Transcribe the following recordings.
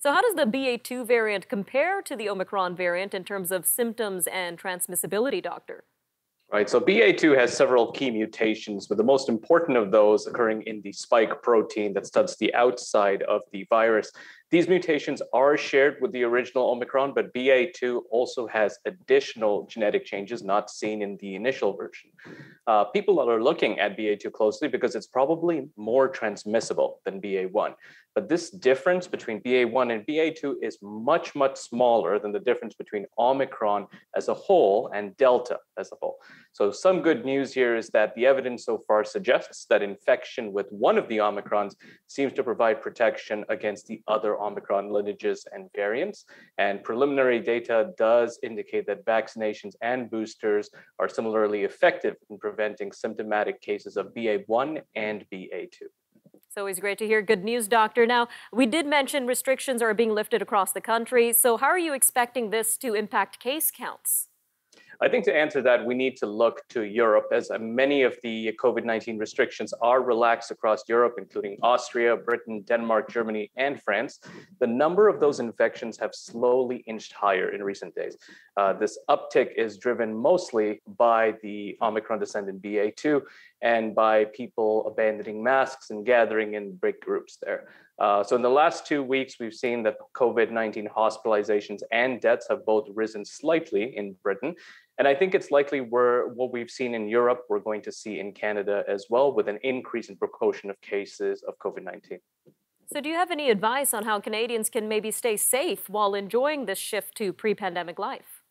So how does the BA.2 variant compare to the Omicron variant in terms of symptoms and transmissibility, doctor? Right, so BA.2 has several key mutations, but the most important of those occurring in the spike protein that studs the outside of the virus. These mutations are shared with the original Omicron, but BA.2 also has additional genetic changes not seen in the initial version. People are looking at BA.2 closely because it's probably more transmissible than BA.1. But this difference between BA.1 and BA.2 is much, much smaller than the difference between Omicron as a whole and Delta as a whole. So some good news here is that the evidence so far suggests that infection with one of the Omicrons seems to provide protection against the other Omicron lineages and variants. And preliminary data does indicate that vaccinations and boosters are similarly effective in preventing symptomatic cases of BA.1 and BA.2. It's always great to hear good news, doctor. Now, we did mention restrictions are being lifted across the country. So how are you expecting this to impact case counts? I think to answer that, we need to look to Europe, as many of the COVID-19 restrictions are relaxed across Europe, including Austria, Britain, Denmark, Germany, and France. The number of those infections have slowly inched higher in recent days. This uptick is driven mostly by the Omicron descendant BA.2 and by people abandoning masks and gathering in big groups there. So in the last 2 weeks, we've seen that COVID-19 hospitalizations and deaths have both risen slightly in Britain. And I think it's likely what we've seen in Europe, we're going to see in Canada as well, with an increase in proportion of cases of COVID-19. So do you have any advice on how Canadians can maybe stay safe while enjoying this shift to pre-pandemic life?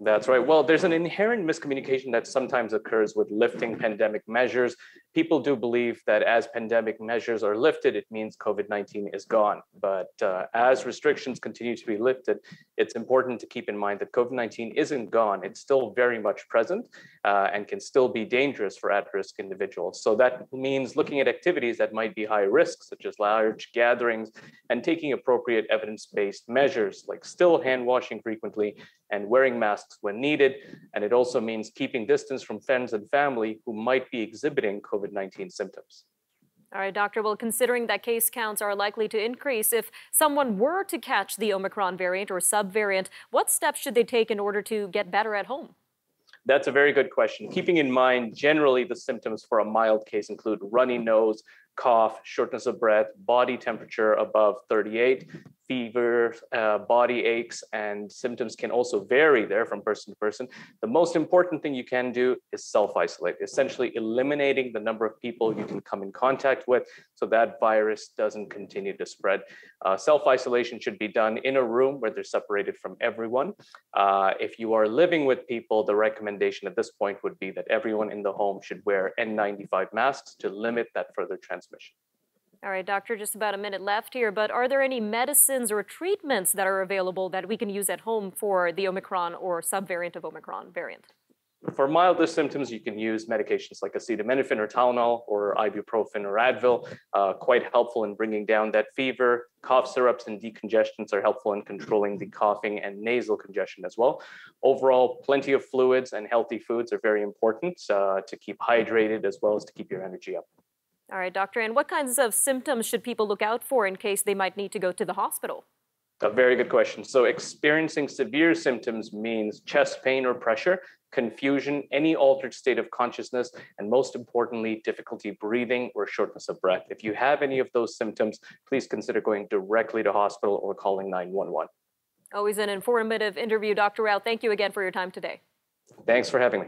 That's right. Well, there's an inherent miscommunication that sometimes occurs with lifting pandemic measures. People do believe that as pandemic measures are lifted, it means COVID-19 is gone. But as restrictions continue to be lifted, it's important to keep in mind that COVID-19 isn't gone. It's still very much present and can still be dangerous for at-risk individuals. So that means looking at activities that might be high risk, such as large gatherings, and taking appropriate evidence-based measures like still hand washing frequently and wearing masks when needed. And it also means keeping distance from friends and family who might be exhibiting COVID-19 symptoms. All right, doctor. Well, considering that case counts are likely to increase, if someone were to catch the Omicron variant or subvariant, what steps should they take in order to get better at home? That's a very good question. Keeping in mind, generally the symptoms for a mild case include runny nose, cough, shortness of breath, body temperature above 38, fever, body aches, and symptoms can also vary there from person to person. The most important thing you can do is self-isolate, essentially eliminating the number of people you can come in contact with so that virus doesn't continue to spread. Self-isolation should be done in a room where they're separated from everyone. If you are living with people, the recommendation at this point would be that everyone in the home should wear N95 masks to limit that further transmission. All right, doctor, just about a minute left here, but are there any medicines or treatments that are available that we can use at home for the Omicron or subvariant of Omicron variant? For milder symptoms, you can use medications like acetaminophen or Tylenol or ibuprofen or Advil, quite helpful in bringing down that fever. Cough syrups and decongestants are helpful in controlling the coughing and nasal congestion as well. Overall, plenty of fluids and healthy foods are very important to keep hydrated as well as to keep your energy up. All right, doctor, and what kinds of symptoms should people look out for in case they might need to go to the hospital? A very good question. So experiencing severe symptoms means chest pain or pressure, confusion, any altered state of consciousness, and most importantly, difficulty breathing or shortness of breath. If you have any of those symptoms, please consider going directly to hospital or calling 911. Always an informative interview, Dr. Raut. Thank you again for your time today. Thanks for having me.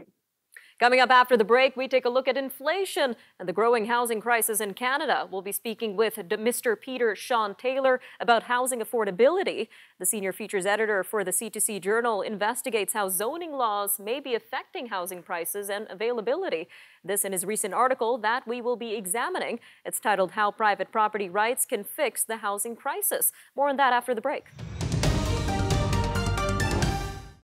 Coming up after the break, we take a look at inflation and the growing housing crisis in Canada. We'll be speaking with Mr. Peter Sean Taylor about housing affordability. The senior features editor for the C2C Journal investigates how zoning laws may be affecting housing prices and availability. This in his recent article that we will be examining. It's titled How Private Property Rights Can Fix the Housing Crisis. More on that after the break.